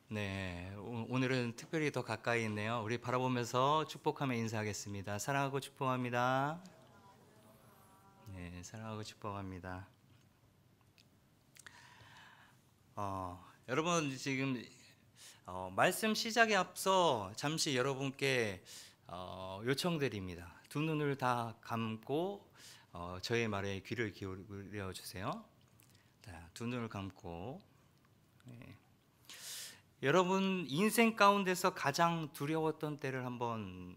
네, 오늘은 특별히 더 가까이 있네요. 우리 바라보면서 축복하며 인사하겠습니다. 사랑하고 축복합니다. 네, 사랑하고 축복합니다. 여러분 지금 말씀 시작에 앞서 잠시 여러분께 요청드립니다. 두 눈을 다 감고 저의 말에 귀를 기울여 주세요. 자, 두 눈을 감고. 네. 여러분 인생 가운데서 가장 두려웠던 때를 한번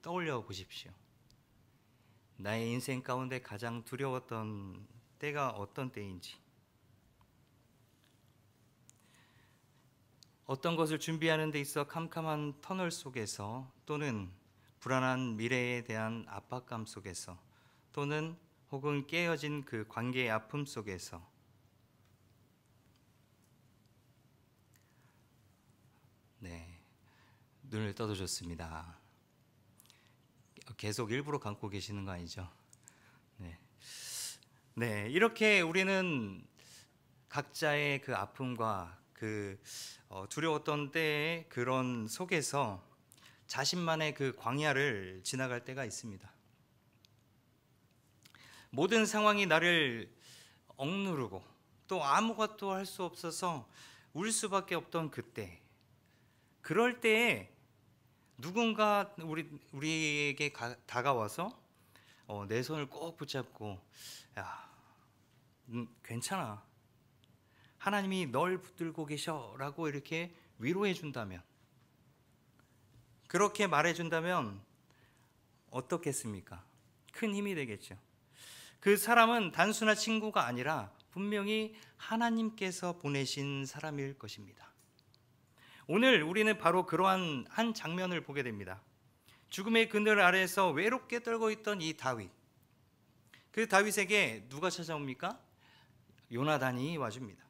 떠올려 보십시오. 나의 인생 가운데 가장 두려웠던 때가 어떤 때인지, 어떤 것을 준비하는 데 있어 캄캄한 터널 속에서, 또는 불안한 미래에 대한 압박감 속에서, 또는 혹은 깨어진 그 관계의 아픔 속에서. 네, 눈을 떠도 좋습니다. 계속 일부러 감고 계시는 거 아니죠? 네. 네, 이렇게 우리는 각자의 그 아픔과 그 두려웠던 때의 그런 속에서 자신만의 그 광야를 지나갈 때가 있습니다. 모든 상황이 나를 억누르고 또 아무것도 할 수 없어서 울 수밖에 없던 그때, 그럴 때에 누군가 우리에게 다가와서 내 손을 꼭 붙잡고, 야, 괜찮아, 하나님이 널 붙들고 계셔라고 이렇게 위로해 준다면, 그렇게 말해 준다면 어떻겠습니까? 큰 힘이 되겠죠. 그 사람은 단순한 친구가 아니라 분명히 하나님께서 보내신 사람일 것입니다. 오늘 우리는 바로 그러한 한 장면을 보게 됩니다. 죽음의 그늘 아래에서 외롭게 떨고 있던 이 다윗, 그 다윗에게 누가 찾아옵니까? 요나단이 와줍니다.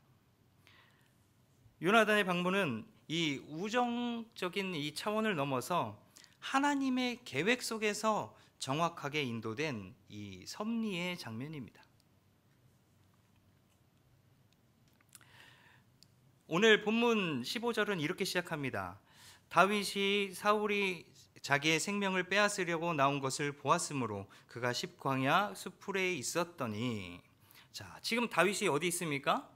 요나단의 방문은 이 우정적인 이 차원을 넘어서 하나님의 계획 속에서 정확하게 인도된 이 섭리의 장면입니다. 오늘 본문 15절은 이렇게 시작합니다. 다윗이 사울이 자기의 생명을 빼앗으려고 나온 것을 보았으므로 그가 십광야 수풀에 있었더니. 자, 지금 다윗이 어디 있습니까?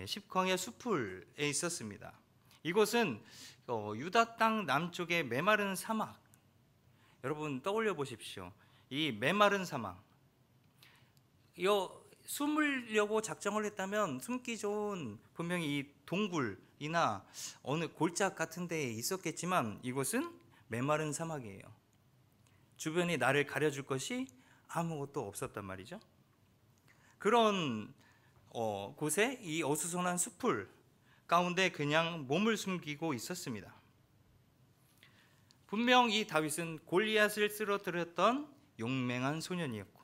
십광야 수풀에 있었습니다. 이곳은 유다 땅 남쪽의 메마른 사막. 여러분 떠올려 보십시오. 이 메마른 사막, 숨으려고 작정을 했다면 숨기 좋은 분명히 이 동굴이나 어느 골짜 같은 데에 있었겠지만, 이곳은 메마른 사막이에요. 주변이 나를 가려줄 것이 아무것도 없었단 말이죠. 그런 곳에 이 어수선한 숲을 가운데 그냥 몸을 숨기고 있었습니다. 분명 이 다윗은 골리앗을 쓰러뜨렸던 용맹한 소년이었고,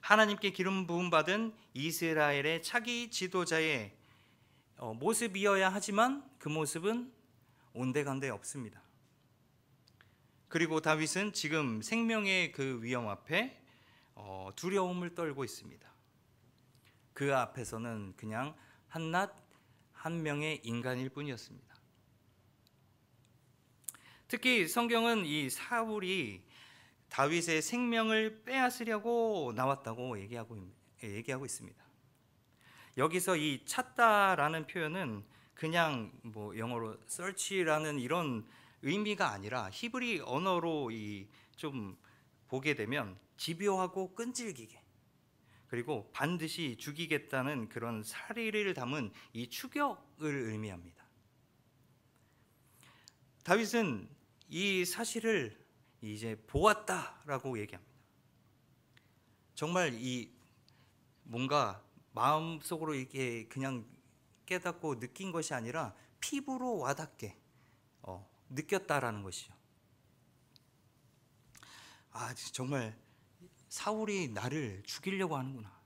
하나님께 기름 부음 받은 이스라엘의 차기 지도자의 모습이어야 하지만 그 모습은 온데간데 없습니다. 그리고 다윗은 지금 생명의 그 위험 앞에 두려움을 떨고 있습니다. 그 앞에서는 그냥 한낱 한 명의 인간일 뿐이었습니다. 특히 성경은 이 사울이 다윗의 생명을 빼앗으려고 나왔다고 얘기하고 있습니다. 여기서 이 찾다라는 표현은 그냥 영어로 search라는 이런 의미가 아니라, 히브리 언어로 좀 보게 되면 집요하고 끈질기게, 그리고 반드시 죽이겠다는 그런 사리를 담은 이 추격을 의미합니다. 다윗은 이 사실을 이제 보았다라고 얘기합니다. 정말 이 뭔가 마음속으로 이렇게 그냥 깨닫고 느낀 것이 아니라 피부로 와닿게 느꼈다라는 것이죠. 아, 정말 사울이 나를 죽이려고 하는구나.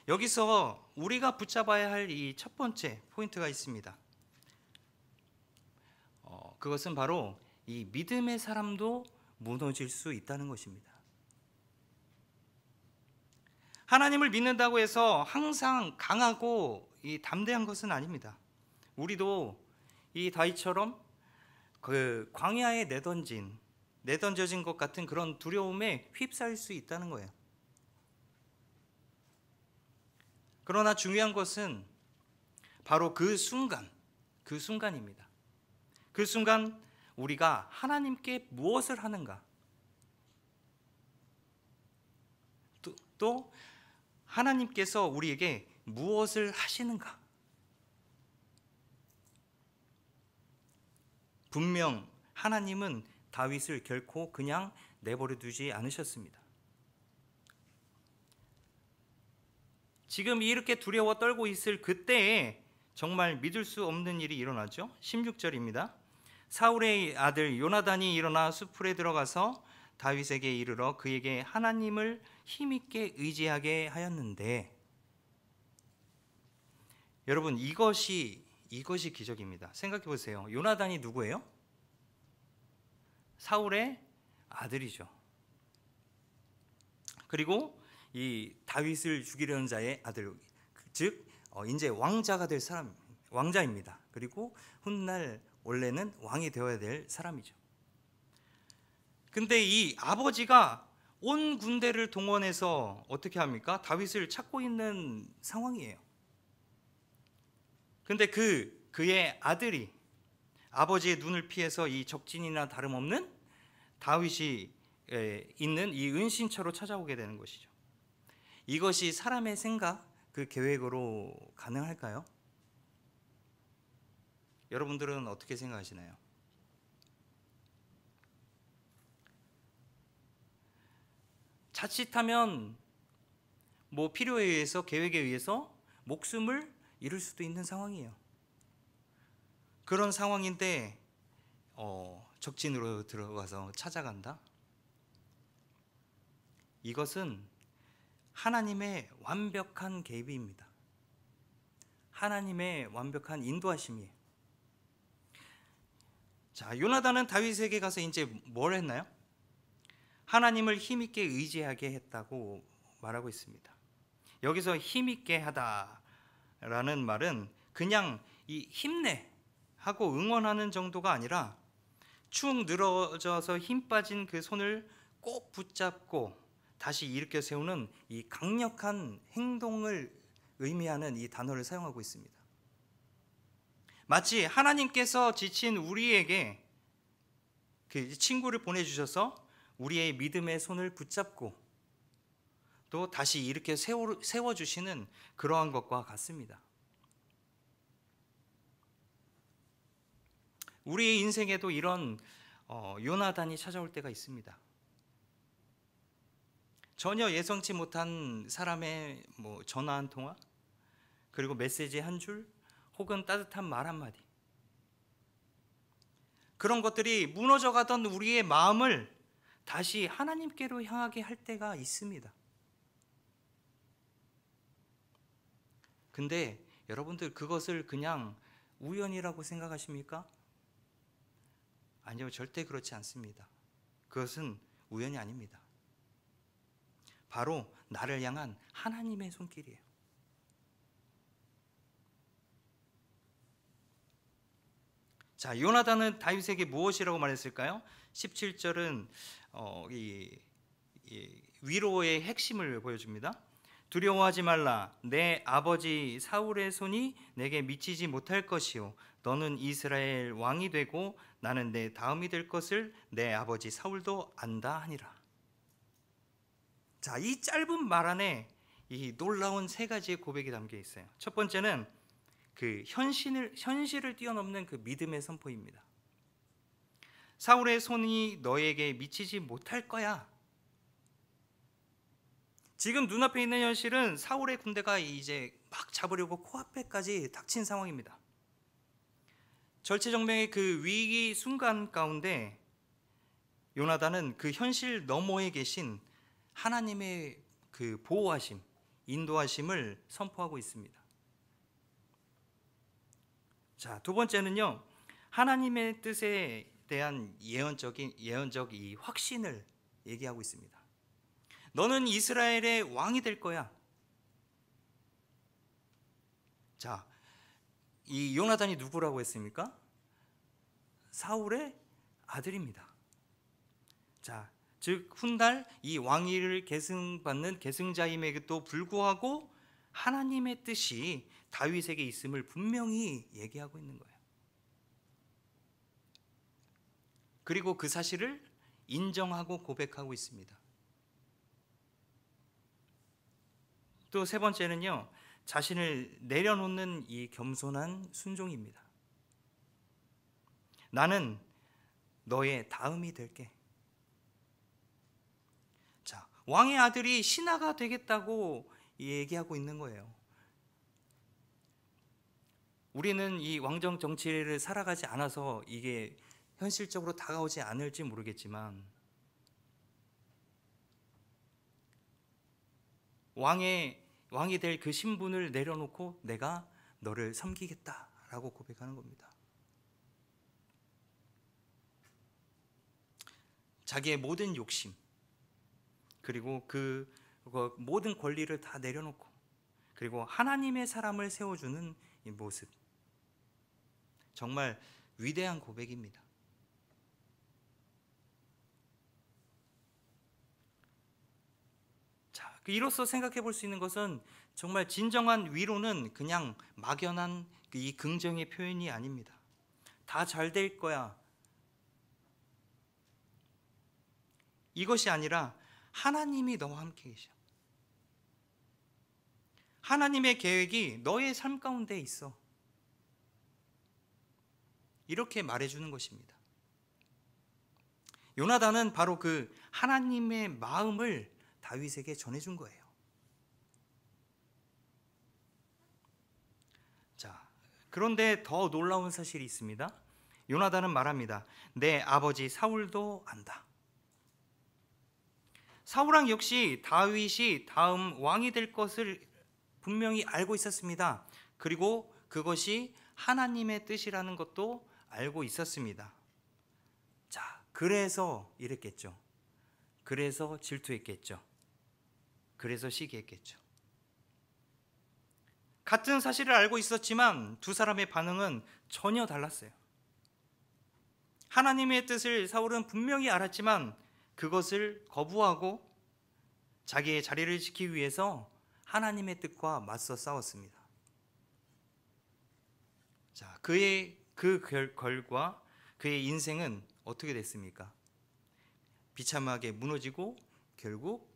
여기서 우리가 붙잡아야 할 이 첫 번째 포인트가 있습니다. 그것은 바로 이 믿음의 사람도 무너질 수 있다는 것입니다. 하나님을 믿는다고 해서 항상 강하고 담대한 것은 아닙니다. 우리도 이 다윗처럼 그 광야에 내던져진 것 같은 그런 두려움에 휩싸일 수 있다는 거예요. 그러나 중요한 것은 바로 그 순간입니다. 그 순간 우리가 하나님께 무엇을 하는가, 또 하나님께서 우리에게 무엇을 하시는가. 분명 하나님은 다윗을 결코 그냥 내버려 두지 않으셨습니다. 지금 이렇게 두려워 떨고 있을 그때에 정말 믿을 수 없는 일이 일어나죠. 16절입니다. 사울의 아들 요나단이 일어나 수풀에 들어가서 다윗에게 이르러 그에게 하나님을 힘있게 의지하게 하였는데, 여러분 이것이 기적입니다. 생각해 보세요. 요나단이 누구예요? 사울의 아들이죠. 그리고 이 다윗을 죽이려는 자의 아들, 즉 이제 왕자가 될 사람, 왕자입니다. 그리고 훗날 원래는 왕이 되어야 될 사람이죠. 근데 이 아버지가 온 군대를 동원해서 어떻게 합니까? 다윗을 찾고 있는 상황이에요. 근데 그의 아들이 아버지의 눈을 피해서 이 적진이나 다름없는 다윗이 있는 이 은신처로 찾아오게 되는 것이죠. 이것이 사람의 생각, 그 계획으로 가능할까요? 여러분들은 어떻게 생각하시나요? 자칫하면 필요에 의해서, 계획에 의해서 목숨을 잃을 수도 있는 상황이에요. 그런 상황인데 적진으로 들어가서 찾아간다? 이것은 하나님의 완벽한 개입입니다. 하나님의 완벽한 인도하심이에요. 자, 요나단은 다윗에게 가서 이제 뭘 했나요? 하나님을 힘있게 의지하게 했다고 말하고 있습니다. 여기서 힘있게 하다라는 말은 그냥 이 힘내 하고 응원하는 정도가 아니라 축 늘어져서 힘 빠진 그 손을 꼭 붙잡고 다시 일으켜 세우는 이 강력한 행동을 의미하는 이 단어를 사용하고 있습니다. 마치 하나님께서 지친 우리에게 그 친구를 보내주셔서 우리의 믿음의 손을 붙잡고 또 다시 이렇게 세워주시는 그러한 것과 같습니다. 우리의 인생에도 이런 요나단이 찾아올 때가 있습니다. 전혀 예상치 못한 사람의 전화 한 통화, 그리고 메시지 한 줄, 혹은 따뜻한 말 한마디, 그런 것들이 무너져가던 우리의 마음을 다시 하나님께로 향하게 할 때가 있습니다. 근데 여러분들 그것을 그냥 우연이라고 생각하십니까? 아니요, 절대 그렇지 않습니다. 그것은 우연이 아닙니다. 바로 나를 향한 하나님의 손길이에요. 자, 요나단은 다윗에게 무엇이라고 말했을까요? 17절은 이 위로의 핵심을 보여줍니다. 두려워하지 말라. 내 아버지 사울의 손이 내게 미치지 못할 것이요 너는 이스라엘 왕이 되고 나는 내 다음이 될 것을 내 아버지 사울도 안다 하니라. 자, 이 짧은 말 안에 이 놀라운 세 가지의 고백이 담겨 있어요. 첫 번째는 그 현실을 뛰어넘는 그 믿음의 선포입니다. 사울의 손이 너에게 미치지 못할 거야. 지금 눈앞에 있는 현실은 사울의 군대가 이제 막 잡으려고 코앞에까지 닥친 상황입니다. 절체정명의 그 위기 순간 가운데 요나단은 그 현실 너머에 계신 하나님의 그 보호하심, 인도하심을 선포하고 있습니다. 자, 두 번째는요, 하나님의 뜻에 대한 예언적 이 확신을 얘기하고 있습니다. 너는 이스라엘의 왕이 될 거야. 자, 이 요나단이 누구라고 했습니까? 사울의 아들입니다. 자, 즉 훗날 이 왕위를 계승받는 계승자임에도 불구하고 하나님의 뜻이 다윗에게 있음을 분명히 얘기하고 있는 거예요. 그리고 그 사실을 인정하고 고백하고 있습니다. 또 세 번째는요, 자신을 내려놓는 이 겸손한 순종입니다. 나는 너의 다음이 될게. 자, 왕의 아들이 신하가 되겠다고 얘기하고 있는 거예요. 우리는 이 왕정 정치를 살아가지 않아서 이게 현실적으로 다가오지 않을지 모르겠지만 왕이 될 그 신분을 내려놓고 내가 너를 섬기겠다라고 고백하는 겁니다. 자기의 모든 욕심 그리고 그 모든 권리를 다 내려놓고 그리고 하나님의 사람을 세워주는 이 모습, 정말 위대한 고백입니다. 자, 이로써 생각해 볼 수 있는 것은 정말 진정한 위로는 그냥 막연한 이 긍정의 표현이 아닙니다. 다 잘 될 거야, 이것이 아니라 하나님이 너와 함께 계셔. 하나님의 계획이 너의 삶 가운데 있어. 이렇게 말해주는 것입니다. 요나단은 바로 그 하나님의 마음을 다윗에게 전해준 거예요. 자, 그런데 더 놀라운 사실이 있습니다. 요나단은 말합니다. 내 아버지 사울도 안다. 사울 왕 역시 다윗이 다음 왕이 될 것을 분명히 알고 있었습니다. 그리고 그것이 하나님의 뜻이라는 것도 알고 있었습니다. 자, 그래서 이랬겠죠. 그래서 질투했겠죠. 그래서 시기했겠죠. 같은 사실을 알고 있었지만 두 사람의 반응은 전혀 달랐어요. 하나님의 뜻을 사울은 분명히 알았지만 그것을 거부하고 자기의 자리를 지키기 위해서 하나님의 뜻과 맞서 싸웠습니다. 자, 그의 그 결과 그의 인생은 어떻게 됐습니까? 비참하게 무너지고 결국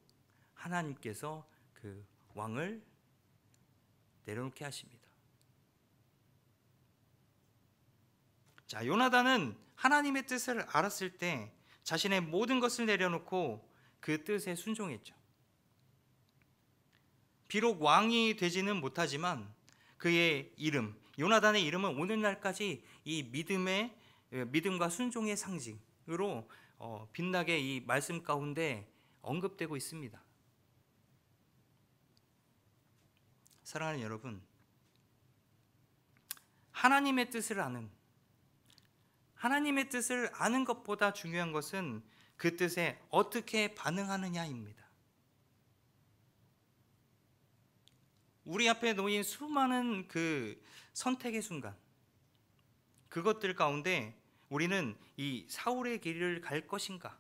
하나님께서 그 왕을 내려놓게 하십니다. 자, 요나단은 하나님의 뜻을 알았을 때 자신의 모든 것을 내려놓고 그 뜻에 순종했죠. 비록 왕이 되지는 못하지만 그의 이름, 요나단의 이름은 오늘날까지 이 믿음과 순종의 상징으로 빛나게 이 말씀 가운데 언급되고 있습니다. 사랑하는 여러분, 하나님의 뜻을 아는 것보다 중요한 것은 그 뜻에 어떻게 반응하느냐입니다. 우리 앞에 놓인 수많은 그 선택의 순간, 그것들 가운데 우리는 이 사울의 길을 갈 것인가,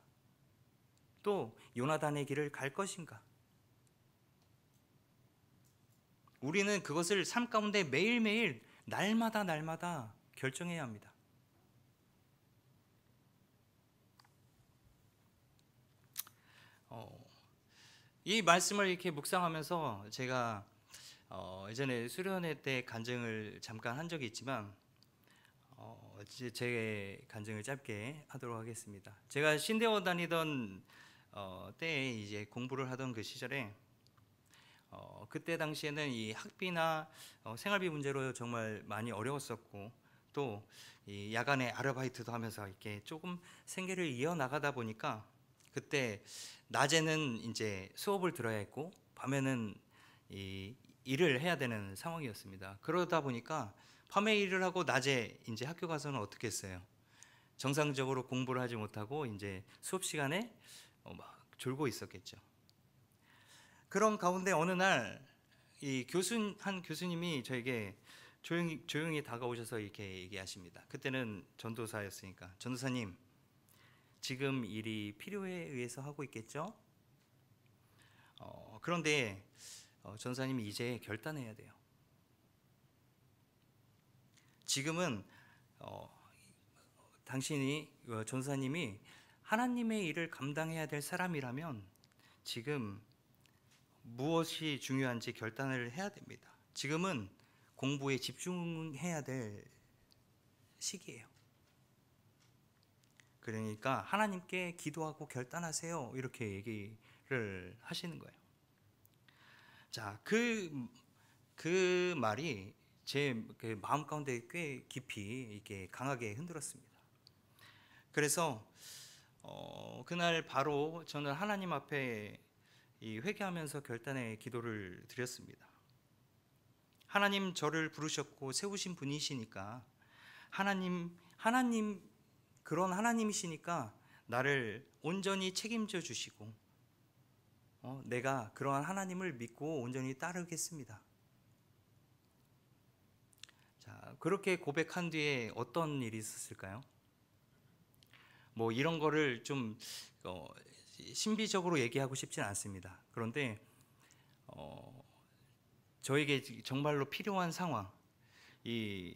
또 요나단의 길을 갈 것인가, 우리는 그것을 삶 가운데 매일매일 날마다 결정해야 합니다. 이 말씀을 이렇게 묵상하면서 제가 예전에 수련회 때 간증을 잠깐 한 적이 있지만 제 간증을 짧게 하도록 하겠습니다. 제가 신대원 다니던 때에 이제 공부를 하던 그 시절에 그때 당시에는 이 학비나 생활비 문제로 정말 많이 어려웠었고 또 이 야간에 아르바이트도 하면서 이렇게 조금 생계를 이어나가다 보니까 그때 낮에는 이제 수업을 들어야 했고 밤에는 이 일을 해야 되는 상황이었습니다. 그러다 보니까 밤에 일을 하고 낮에 이제 학교 가서는 어떻게 했어요? 정상적으로 공부를 하지 못하고 이제 수업 시간에 막 졸고 있었겠죠. 그런 가운데 어느 날 이 한 교수님이 저에게 조용히 다가오셔서 이렇게 얘기하십니다. 그때는 전도사였으니까, 전도사님, 지금 일이 필요에 의해서 하고 있겠죠? 그런데 전도사님이 이제 결단해야 돼요. 지금은 당신이 전도사님이 하나님의 일을 감당해야 될 사람이라면 지금 무엇이 중요한지 결단을 해야 됩니다. 지금은 공부에 집중해야 될 시기예요. 그러니까 하나님께 기도하고 결단하세요. 이렇게 얘기를 하시는 거예요. 자, 그 말이 제 마음 가운데 꽤 깊이 이렇게 강하게 흔들었습니다. 그래서 그날 바로 저는 하나님 앞에 회개하면서 결단의 기도를 드렸습니다. 하나님, 저를 부르셨고 세우신 분이시니까, 하나님 그런 하나님이시니까 나를 온전히 책임져 주시고 내가 그러한 하나님을 믿고 온전히 따르겠습니다. 자, 그렇게 고백한 뒤에 어떤 일이 있었을까요? 뭐 이런 거를 좀 신비적으로 얘기하고 싶지는 않습니다. 그런데 저에게 정말로 필요한 상황, 이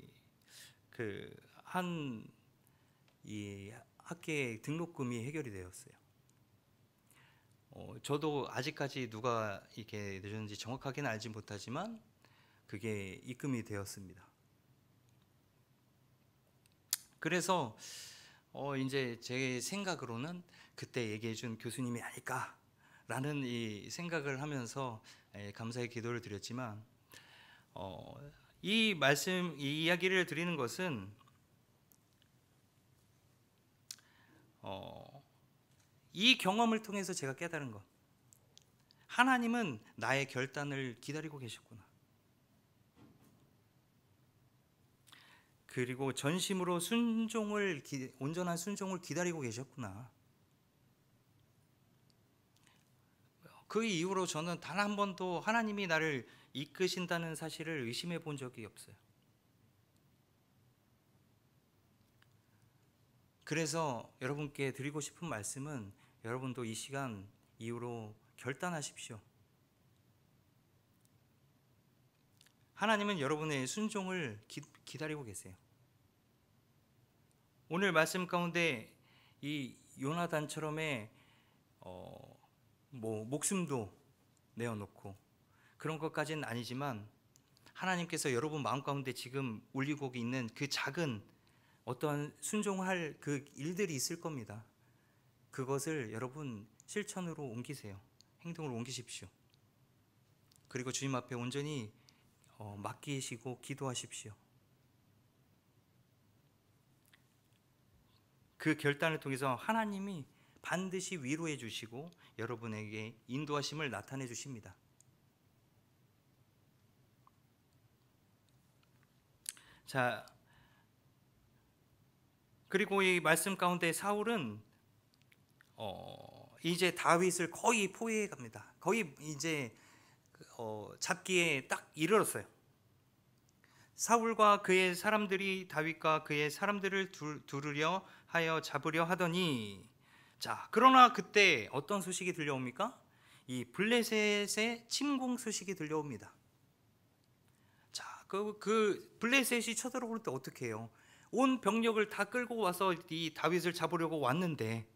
학교의 등록금이 해결이 되었어요. 저도 아직까지 누가 이렇게 내줬는지 정확하게는 알지 못하지만 그게 입금이 되었습니다. 그래서 이제 제 생각으로는 그때 얘기해준 교수님이 아닐까라는 이 생각을 하면서 감사의 기도를 드렸지만, 이 이야기를 드리는 것은 이 경험을 통해서 제가 깨달은 것, 하나님은 나의 결단을 기다리고 계셨구나. 그리고 전심으로 온전한 순종을 기다리고 계셨구나. 그 이후로 저는 단 한 번도 하나님이 나를 이끄신다는 사실을 의심해 본 적이 없어요. 그래서 여러분께 드리고 싶은 말씀은, 여러분도 이 시간 이후로 결단하십시오. 하나님은 여러분의 순종을 기다리고 계세요. 오늘 말씀 가운데 이 요나단처럼의 목숨도 내어놓고 그런 것까지는 아니지만, 하나님께서 여러분 마음 가운데 지금 울리고 있는 그 작은 어떠한 순종할 그 일들이 있을 겁니다. 그것을 여러분 실천으로 옮기세요. 행동으로 옮기십시오. 그리고 주님 앞에 온전히 맡기시고 기도하십시오. 그 결단을 통해서 하나님이 반드시 위로해 주시고 여러분에게 인도하심을 나타내 주십니다. 자, 그리고 이 말씀 가운데 사울은 이제 다윗을 거의 포위해 갑니다. 거의 이제 잡기에 딱 이르렀어요. 사울과 그의 사람들이 다윗과 그의 사람들을 두르려 하여 잡으려 하더니, 자, 그러나 그때 어떤 소식이 들려옵니까? 이 블레셋의 침공 소식이 들려옵니다. 자, 그 블레셋이 쳐들어올 때 어떻게 해요? 온 병력을 다 끌고 와서 이 다윗을 잡으려고 왔는데,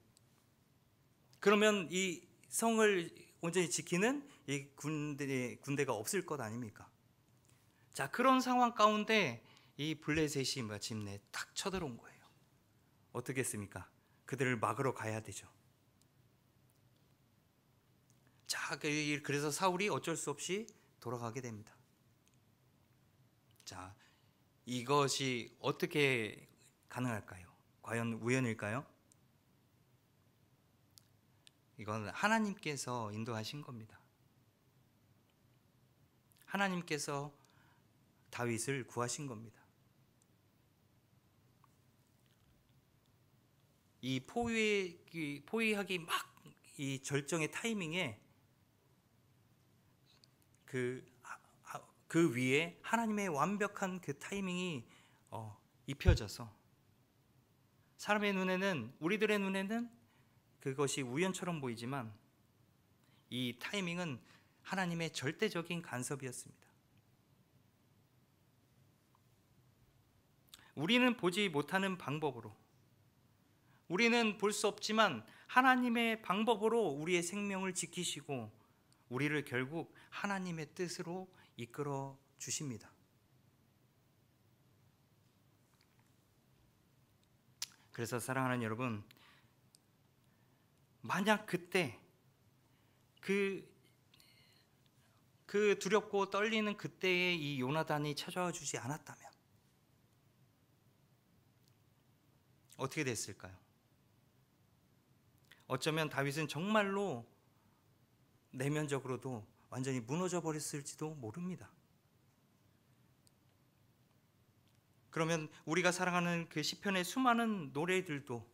그러면 이 성을 온전히 지키는 이 군대가 없을 것 아닙니까? 자, 그런 상황 가운데 이 블레셋이 마침내 딱 쳐들어온 거예요. 어떻게 했습니까? 그들을 막으러 가야 되죠. 자, 그래서 사울이 어쩔 수 없이 돌아가게 됩니다. 자, 이것이 어떻게 가능할까요? 과연 우연일까요? 이건 하나님께서 인도하신 겁니다. 하나님께서 다윗을 구하신 겁니다. 이 포위하기 막 이 절정의 타이밍에 그 그 위에 하나님의 완벽한 그 타이밍이 입혀져서 사람의 눈에는, 우리들의 눈에는 그것이 우연처럼 보이지만 이 타이밍은 하나님의 절대적인 간섭이었습니다. 우리는 보지 못하는 방법으로, 우리는 볼 수 없지만 하나님의 방법으로 우리의 생명을 지키시고 우리를 결국 하나님의 뜻으로 이끌어 주십니다. 그래서 사랑하는 여러분, 만약 그때 그 두렵고 떨리는 그때에 이 요나단이 찾아와 주지 않았다면 어떻게 됐을까요? 어쩌면 다윗은 정말로 내면적으로도 완전히 무너져 버렸을지도 모릅니다. 그러면 우리가 사랑하는 그 시편의 수많은 노래들도,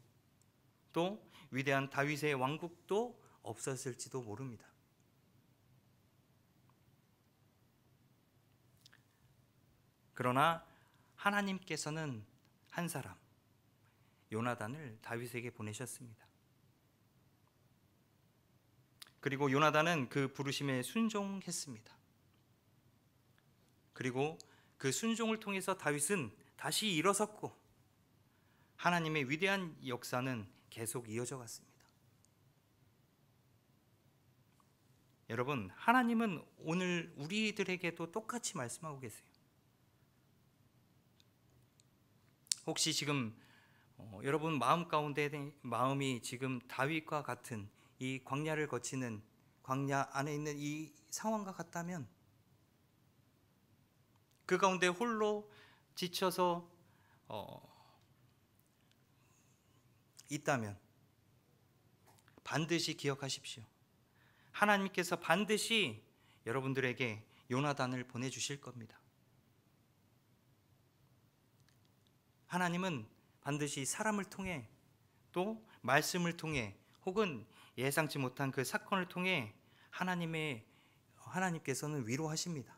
또 위대한 다윗의 왕국도 없었을지도 모릅니다. 그러나 하나님께서는 한 사람, 요나단을 다윗에게 보내셨습니다. 그리고 요나단은 그 부르심에 순종했습니다. 그리고 그 순종을 통해서 다윗은 다시 일어섰고 하나님의 위대한 역사는 계속 이어져 갔습니다. 여러분, 하나님은 오늘 우리들에게도 똑같이 말씀하고 계세요. 혹시 지금 여러분 마음 가운데 마음이 지금 다윗과 같은 이 광야를 거치는, 광야 안에 있는 이 상황과 같다면, 그 가운데 홀로 지쳐서 있다면 반드시 기억하십시오. 하나님께서 반드시 여러분들에게 요나단을 보내주실 겁니다. 하나님은 반드시 사람을 통해, 또 말씀을 통해, 혹은 예상치 못한 그 사건을 통해 하나님께서는 위로하십니다.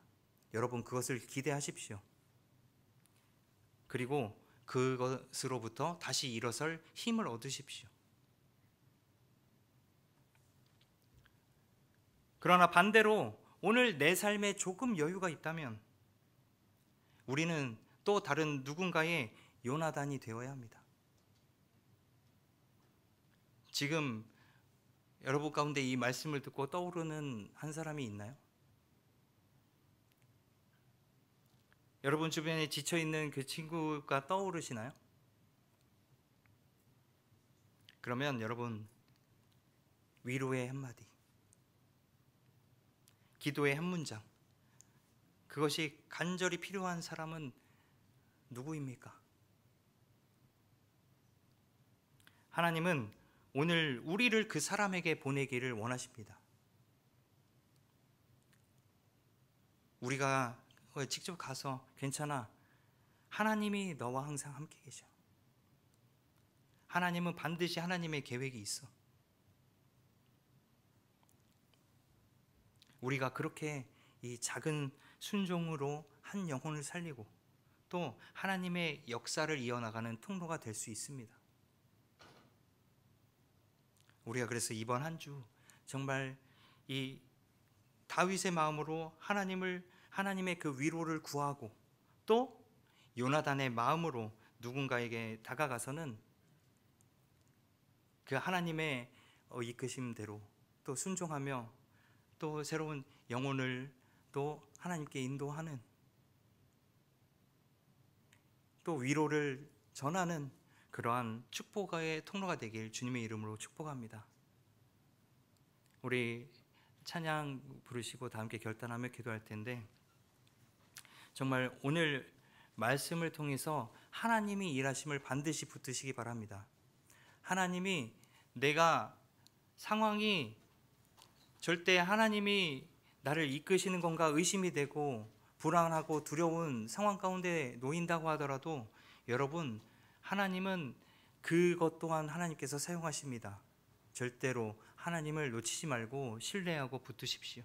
여러분, 그것을 기대하십시오. 그리고 그것으로부터 다시 일어설 힘을 얻으십시오. 그러나 반대로 오늘 내 삶에 조금 여유가 있다면 우리는 또 다른 누군가의 요나단이 되어야 합니다. 지금 여러분 가운데 이 말씀을 듣고 떠오르는 한 사람이 있나요? 여러분 주변에 지쳐있는 그 친구가 떠오르시나요? 그러면 여러분, 위로의 한마디, 기도의 한 문장, 그것이 간절히 필요한 사람은 누구입니까? 하나님은 오늘 우리를 그 사람에게 보내기를 원하십니다. 우리가 직접 가서 괜찮아, 하나님이 너와 항상 함께 계셔. 하나님은 반드시 하나님의 계획이 있어. 우리가 그렇게 이 작은 순종으로 한 영혼을 살리고 또 하나님의 역사를 이어나가는 통로가 될 수 있습니다. 우리가 그래서 이번 한 주 정말 이 다윗의 마음으로 하나님의 그 위로를 구하고, 또 요나단의 마음으로 누군가에게 다가가서는 그 하나님의 이끄심대로 또 순종하며 또 새로운 영혼을 또 하나님께 인도하는, 또 위로를 전하는 그러한 축복의 통로가 되길 주님의 이름으로 축복합니다. 우리 찬양 부르시고 다 함께 결단하며 기도할 텐데, 정말 오늘 말씀을 통해서 하나님이 일하심을 반드시 붙드시기 바랍니다. 하나님이, 내가 상황이 절대 하나님이 나를 이끄시는 건가 의심이 되고 불안하고 두려운 상황 가운데 놓인다고 하더라도, 여러분, 하나님은 그것 또한 하나님께서 사용하십니다. 절대로 하나님을 놓치지 말고 신뢰하고 붙드십시오.